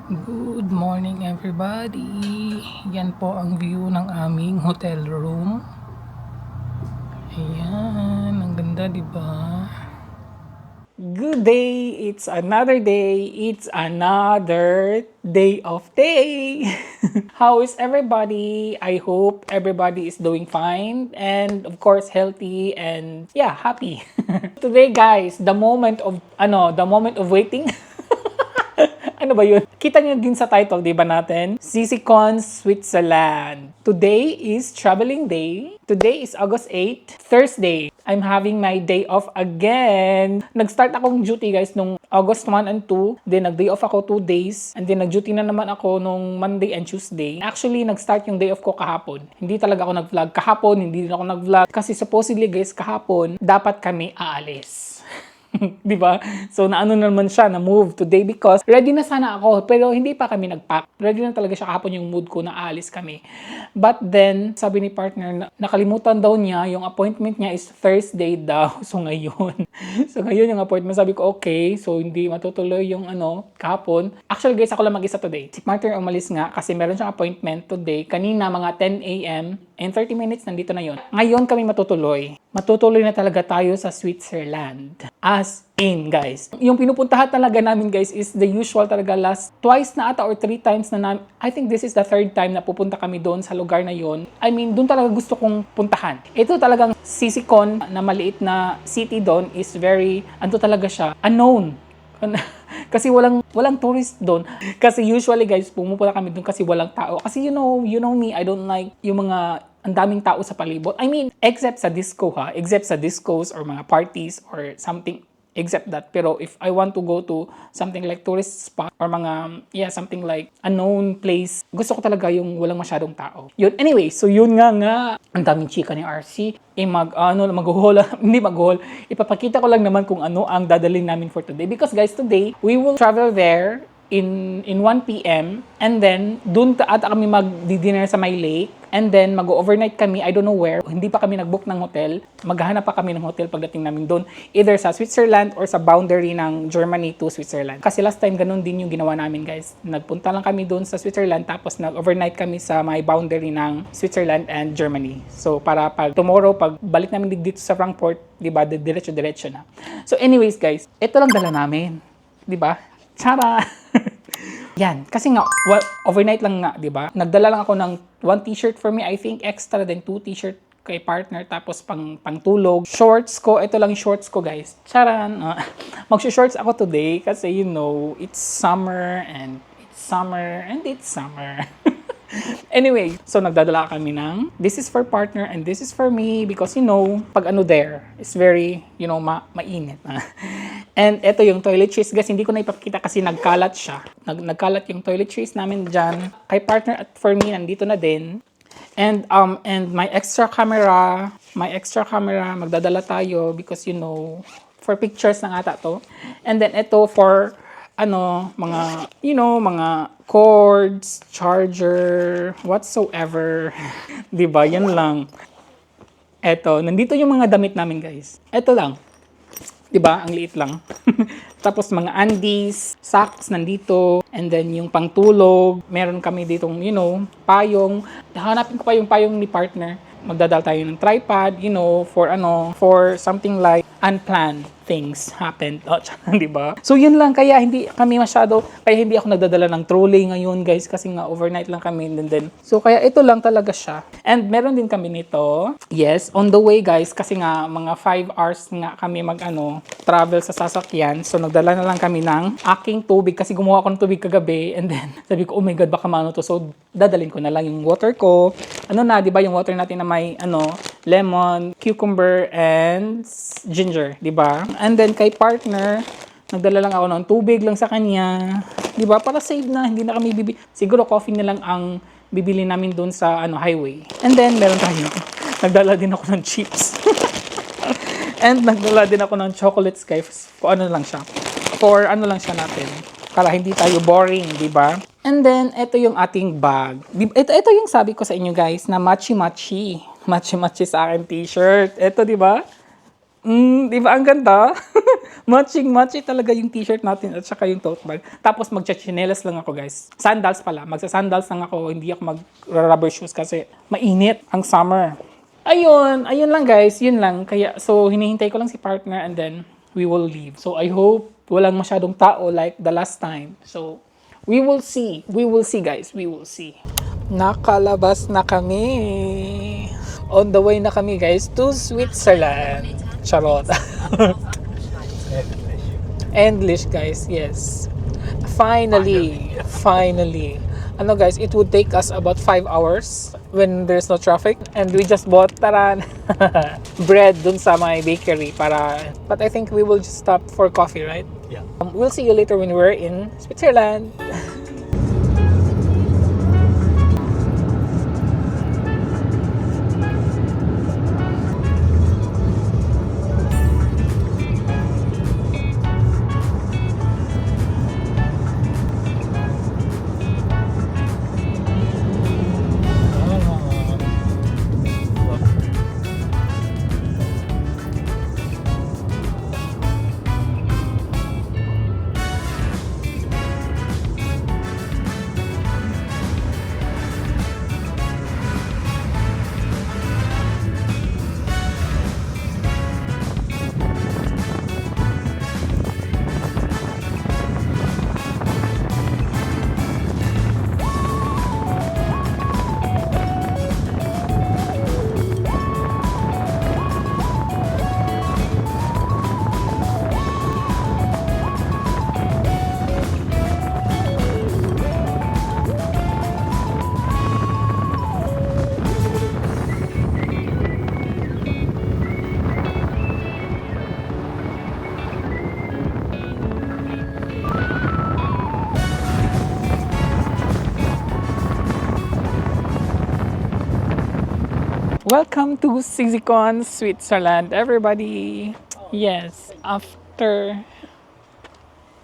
Good morning everybody. Yan po ang view ng aming hotel room. Ayan, ang ganda 'di ba? Good day. It's another day. It's another day of day. How is everybody? I hope everybody is doing fine and of course healthy and yeah, happy. Today guys, the moment of waiting. Ano ba yun? Kita niyo din sa title, di ba natin? Sisikon, Switzerland. Today is traveling day. Today is August 8, Thursday. I'm having my day off again. Nag-start akong duty guys nung August 1 and 2. Then nag-day off ako 2 days. And then nag-duty na naman ako nung Monday and Tuesday. Actually, nag-start yung day off ko kahapon. Hindi talaga ako nag-vlog kahapon. Hindi din ako nag-vlog. Kasi supposedly guys, kahapon, dapat kami aalis. 'Di ba? So naano naman siya na move today because ready na sana ako pero hindi pa kami nag-pack. Ready na talaga siya kahapon yung mood ko na aalis kami. But then sabi ni partner nakalimutan daw niya yung appointment niya is Thursday daw. So ngayon yung appointment sabi ko okay. So hindi matutuloy yung kahapon. Actually guys ako lang mag-isa today. Si partner umalis nga kasi meron siyang appointment today. Kanina mga 10 a.m. In 30 minutes nandito na yon. Ngayon kami matutuloy. Matutuloy na talaga tayo sa Switzerland. As in, guys. Yung pinupuntahan talaga namin, guys, is the usual talaga twice na ata or 3 times na namin. I think this is the 3rd time na pupunta kami doon sa lugar na yon. I mean, doon talaga gusto kong puntahan. Ito talagang Sisikon na maliit na city doon is very, talaga siya, unknown. Kasi walang tourist doon. Kasi usually guys, pumupunta kami doon kasi walang tao. Kasi you know me, I don't like yung mga ang daming tao sa palibot. I mean, except sa disco ha, except sa discos or mga parties or something except that. Pero if I want to go to something like tourist spot or mga, something like unknown place, gusto ko talaga yung walang masyadong tao. Yun, anyway, so yun nga. Ang daming chika ni Arcii. Maghuhol, hindi maghuhol. Ipapakita ko lang naman kung ano ang dadalhin namin for today. Because guys, today, we will travel there in 1 p.m. and then doon ata kami mag-dinner sa may lake and then mag-overnight kami, I don't know where, hindi pa kami nag-book ng hotel, maghahanap pa kami ng hotel pagdating namin doon, either sa Switzerland or sa boundary ng Germany to Switzerland. Kasi last time ganun din yung ginawa namin guys, nagpunta lang kami doon sa Switzerland tapos nag-overnight kami sa may boundary ng Switzerland and Germany. So para pag tomorrow, pag balik namin dito sa Frankfurt, di ba, diretso na. So anyways guys, ito lang dala namin, di ba? Tsara! Yan. Kasi nga, overnight lang nga, di ba? Nagdala lang ako ng 1 t-shirt for me, I think extra, then 2 t-shirt kay partner, tapos pangtulog. Shorts ko, ito lang yung shorts ko, guys. Charan! Mag-shorts ako today kasi it's summer and it's summer and it's summer. Anyway, so nagdadala kami ng this is for partner and this is for me because pag there, it's very, mainit. And ito yung toiletries. Guys, hindi ko na ipakita kasi nagkalat siya. Nagkalat yung toiletries namin dyan. Kay partner at for me, nandito na din. And my extra camera, magdadala tayo because for pictures na ata to. And then ito for mga cords, charger, whatsoever. 'Di ba? Yan lang. Eto, nandito yung mga damit namin, guys. Eto lang. 'Di ba? Ang liit lang. Tapos mga undies, socks nandito, and then yung pangtulog, meron kami ditong, payong. Hanapin ko pa yung payong ni partner. Magdadala tayo ng tripod, for something like unplanned things happen. Di ba? So yun lang, kaya hindi ako nagdadala ng trolley ngayon guys kasi nga overnight lang kami and then so kaya ito lang talaga siya. And meron din kami nito. Yes, on the way guys kasi nga mga 5 hours nga kami travel sa sasakyan. So nagdala na lang kami ng aking tubig kasi gumawa ako ng tubig kagabi and then sabi ko, oh my god, baka to. So dadalhin ko na lang yung water ko. Di ba yung water natin na may lemon, cucumber, and ginger, di ba? And then kay partner, nagdala lang ako ng tubig lang sa kanya. Di ba? Para save na, hindi na kami siguro coffee na lang ang bibili namin doon sa highway. And then meron tayo. Nagdala din ako ng chips. And nagdala din ako ng chocolates guys. Kung lang siya. For lang siya natin. Para hindi tayo boring, di ba? And then, ito yung ating bag. Ito yung sabi ko sa inyo guys na matchy-matchy. Matchy-matchy sa akin t-shirt. Ito, di ba? Di ba ang ganda? Matching talaga yung t-shirt natin at saka yung tote bag. Tapos magcha-chinelas lang ako guys. Sandals pala. Magsa-sandals lang ako. Hindi ako mag-rubber shoes kasi mainit ang summer. Ayun lang guys. Yun lang. Kaya, so hinihintay ko lang si partner and then we will leave. So I hope walang masyadong tao like the last time. So we will see. We will see guys. We will see. Nakalabas na kami. On the way na kami guys to Switzerland. Charot. English guys, yes. Finally. Ano guys, it would take us about 5 hours when there's no traffic and we just bought taran bread dun sa my bakery para but I think we will just stop for coffee, right? Yeah. We'll see you later when we're in Switzerland. Welcome to Sisikon, Switzerland, everybody. Yes, after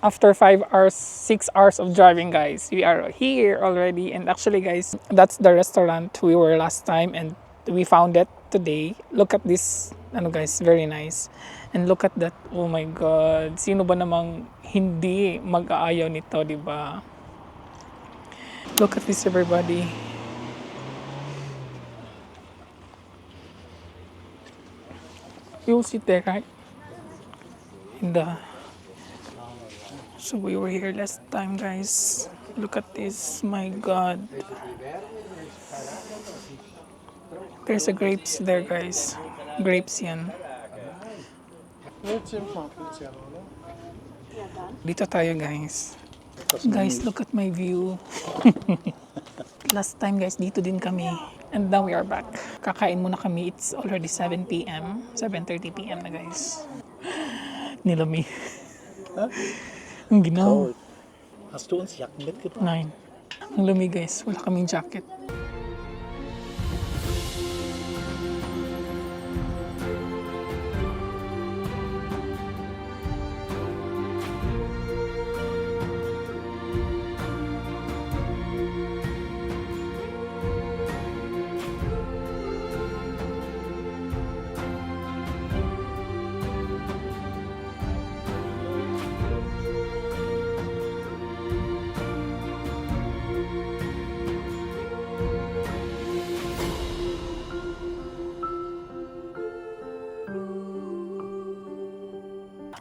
5 hours, 6 hours of driving, guys, we are here already. And actually, guys, that's the restaurant we were last time, and we found it today. Look at this, ano guys, very nice. And look at that. Oh my God, sino ba namang hindi mag-aayaw nito, di ba? Look at this, everybody. You will sit there, right? So we were here last time, guys. Look at this, my God. There's a grapes there, guys. Grapes yan. Dito tayo, guys. Guys, look at my view. Last time, guys, dito din kami. And now we are back. Kakain muna kami. It's already 7 p.m. 7:30 p.m. na, guys. Nilami. Huh? Ang ginaw. Cold. Hast du uns Jacken mitgebracht? Nein. Ang lumi, guys. Wala kaming jacket.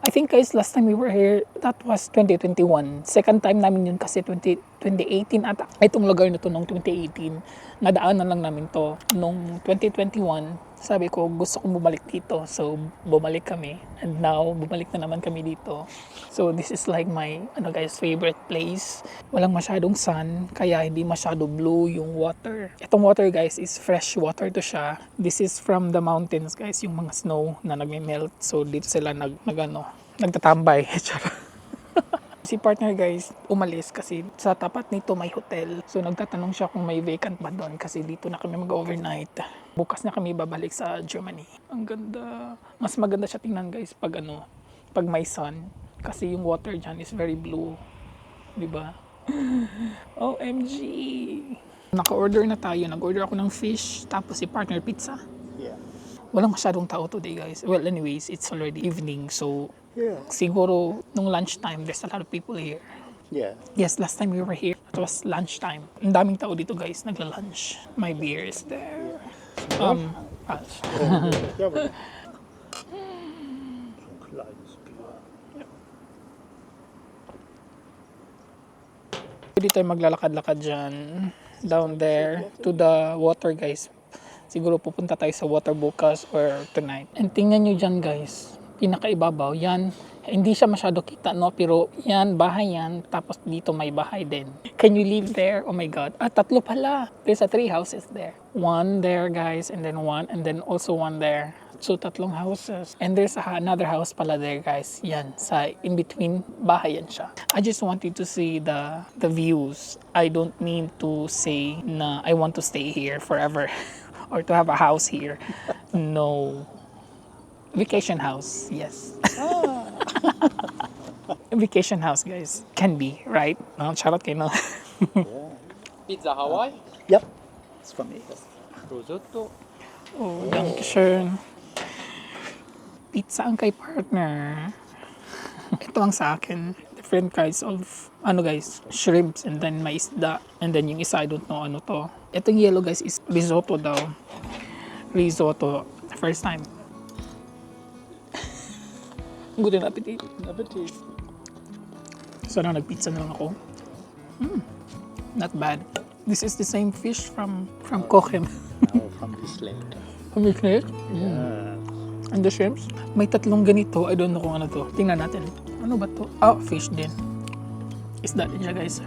I think guys, last time we were here, that was 2021. Second time namin yun kasi 2018 ata. Itong lugar na to nung 2018. Nadaanan lang namin to. Nung 2021, sabi ko gusto kong bumalik dito. So bumalik kami. And now, bumalik na naman kami dito. So this is like my favorite place. Walang masyadong sun, kaya hindi masyado blue yung water. Itong water guys is fresh water to siya. This is from the mountains guys, yung mga snow na nagme-melt. So dito sila nagtatambay. Si partner guys, umalis kasi sa tapat nito may hotel. So nagtatanong siya kung may vacant ba doon kasi dito na kami mag-overnight. Bukas na kami babalik sa Germany. Ang ganda. Mas maganda siya tingnan guys pag pag may sun. Kasi yung water dyan is very blue. Diba? OMG! Naka-order na tayo. Nag-order ako ng fish tapos si partner pizza. Yeah. Walang masyadong tao today, guys. Well, anyways, it's already evening, so Yeah. siguro nung lunchtime, there's a lot of people here. Yeah. Yes, last time we were here, it was lunchtime. Ang daming tao dito, guys, nagla-lunch. My beer is there. Pass. Oh, ja, aber so ein kleines Bier. Pwede tayo maglalakad-lakad dyan, down there, to the water, guys. Siguro pupunta tayo sa water bukas or tonight. And tingnan nyo dyan, guys, pinakaibabaw, yan, hindi siya masyado kita, no? Pero yan, bahay yan, tapos dito may bahay din. Can you live there? Oh my God. Tatlo pala. There's 3 houses there. One there, guys, and then also one there. So, tatlong houses. And there's another house pala there, guys. Yan, sa in between, bahay yan siya. I just wanted to see the views. I don't mean to say na I want to stay here forever or to have a house here. No. Vacation house, yes. Vacation house, guys. Can be, right? No, charot kayo, no? Pizza Hawaii, Yep. It's for me. risotto, Oh, danke schön. Pizza ang kay partner. Ito ang sa akin. Different kinds of, guys, shrimps and then may isda. And then yung isa, I don't know ano to. Itong yellow, guys, is risotto daw. Risotto. First time. Good appetit. Appetit. So na nagpizza na lang ako. Not bad. This is the same fish from Cochem. Now from this lake. From the lake. Yeah. And the shrimps. May tatlong ganito. I don't know kung ano to. Tingnan natin. Ano ba to? Oh, fish din. Isda din siya, guys.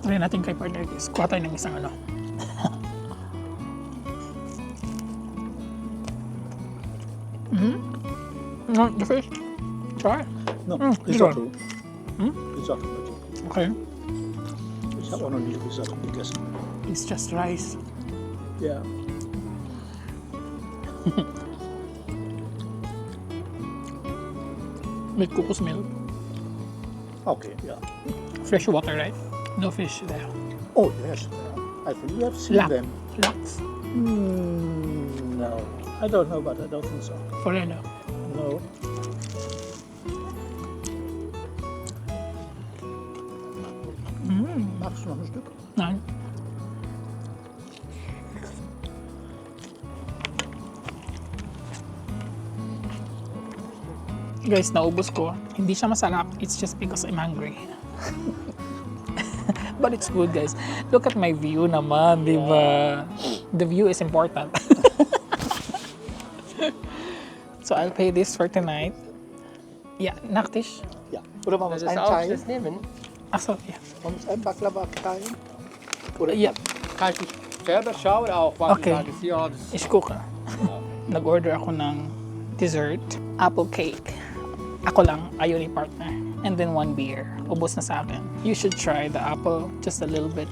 Try natin kay partner, guys. Kuha tayo ng isang ano. No, the fish. Try. No, this risotto. one. Risotto. Okay. Ich habe auch noch nie Risotto gegessen. It's just rice. Ja. With coconut milk. Okay, yeah. Fresh water, right? No fish there. Oh, yes. I think you have seen Lamb. them. Lux. No. I don't know, but I don't think so. Foreno. No. Magst du noch ein Stück? Nein. Guys, naubos ko. Hindi siya masarap. It's just because I'm hungry. But it's good, guys. Look at my view naman, di ba? The view is important. So I'll pay this for tonight. Yeah, Naktisch. Ja. Oder wollen wir das uns ist auch einteilen? das nehmen. Achso, yeah. Wollen wir uns einen Baklava teilen? Oder Yeah, Kann ich selber schauen auch, was Okay. ich sage. Ja, das ich gucke. Nag-order ako ng dessert, apple cake. Ako lang, ayaw ni partner. And then 1 beer. Ubos na sa akin. You should try the apple just a little bit.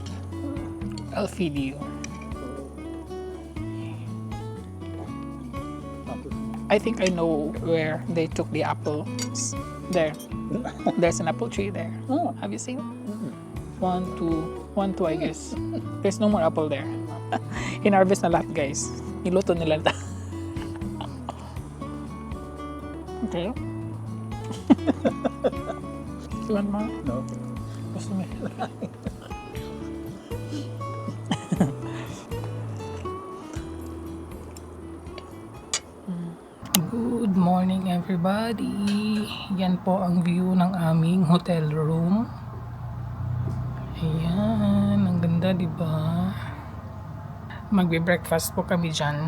I'll feed you. I think I know where they took the apple. There. There's an apple tree there. Oh. Have you seen? 1, 2, I guess. There's no more apple there. Hinarvest na lahat, guys. Niluto nila lahat. Okay. You want more? No. Gusto mo? Good morning, everybody. Yan po ang view ng aming hotel room. Ayan, ang ganda, di ba? Magbe-breakfast po kami dyan.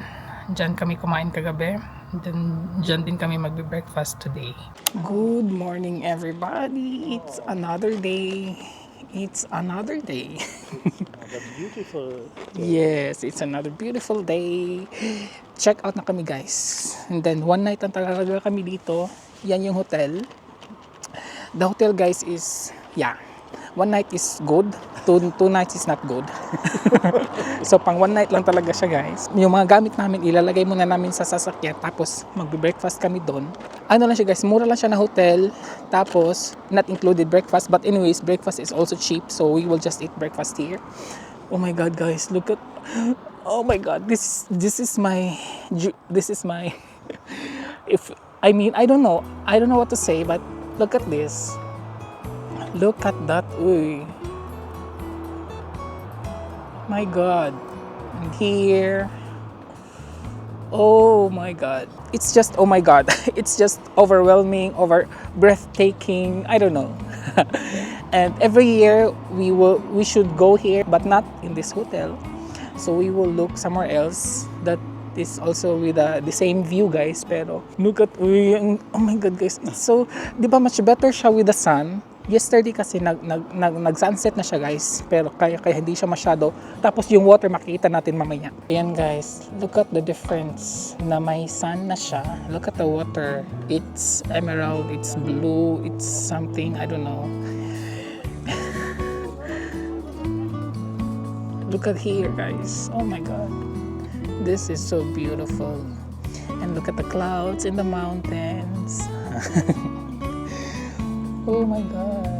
Dyan kami kumain kagabi. Then, dyan din kami magbe-breakfast today. Good morning, everybody. It's another day. It's another day. Another beautiful. Yes, it's another beautiful day. Check out na kami, guys. And then, one night ang talaga kami dito. Yan yung hotel. The hotel, guys, is, yeah, 1 night is good. 2 nights is not good. So, pang 1 night lang talaga siya, guys. Yung mga gamit namin, ilalagay muna namin sa sasakyan. Tapos, magbe-breakfast kami doon. Ano lang siya, guys, mura lang siya na hotel. Tapos, not included breakfast. But anyways, breakfast is also cheap. So, we will just eat breakfast here. Oh my God, guys, look at... Oh my God, this is my if I mean I don't know what to say, but look at this. Look at that. Uy. My God. And here. Oh my God. It's just, oh my God. It's just overwhelming, over breathtaking. I don't know. And every year we should go here, but not in this hotel. So we will look somewhere else that is also with the same view, guys. Pero look at, uy, oh my God, guys. It's so, di ba much better siya with the sun? Yesterday kasi nag-sunset na siya, guys. Pero kaya hindi siya masyado. Tapos yung water makikita natin mamaya. Ayan, guys. Look at the difference na may sun na siya. Look at the water. It's emerald, it's blue, it's something, I don't know. Look at here, guys. Oh my God. This is so beautiful. And look at the clouds in the mountains. Oh my God.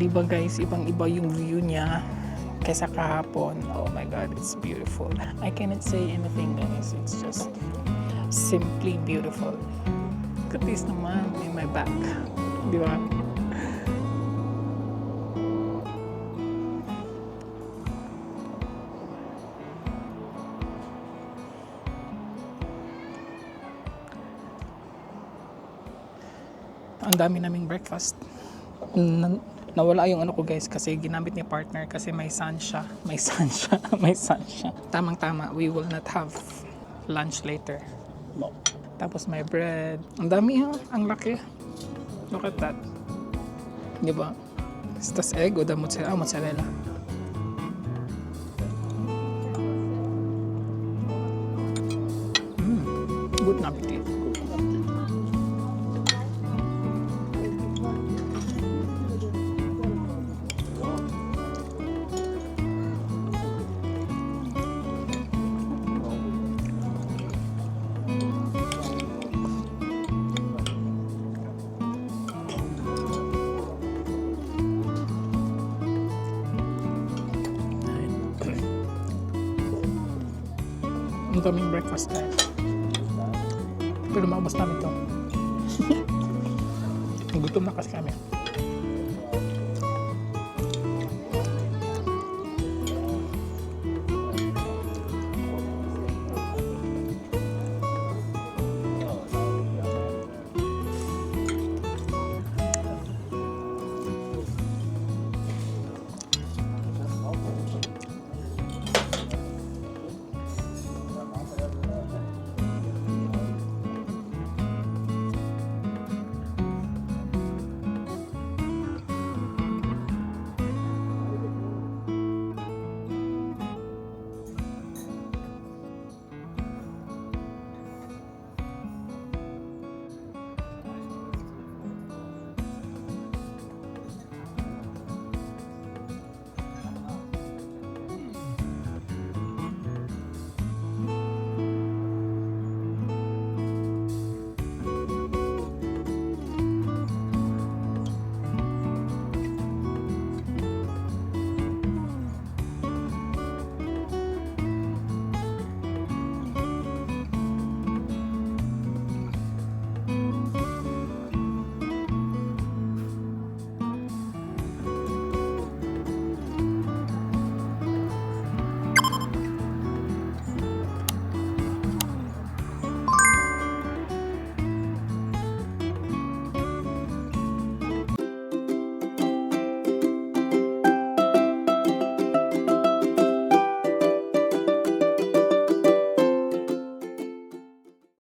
Diba, guys, ibang-iba yung view niya kaysa kahapon. Oh my God, it's beautiful. I cannot say anything, guys. It's just simply beautiful. Look at this naman in my back. Di ba? Ang dami naming breakfast. Nawala yung ano ko, guys, kasi ginamit ni partner kasi may sun siya. May sun siya. May sun siya. Tamang-tama, we will not have lunch later. No. Tapos may bread. Ang dami, ha? Ang laki. Look at that. Di ba? Tas egg o the mozzarella. Mozzarella. Good na appetit. Ang daming breakfast, guys. Pero maubos namin to. Gutom na kasi kami.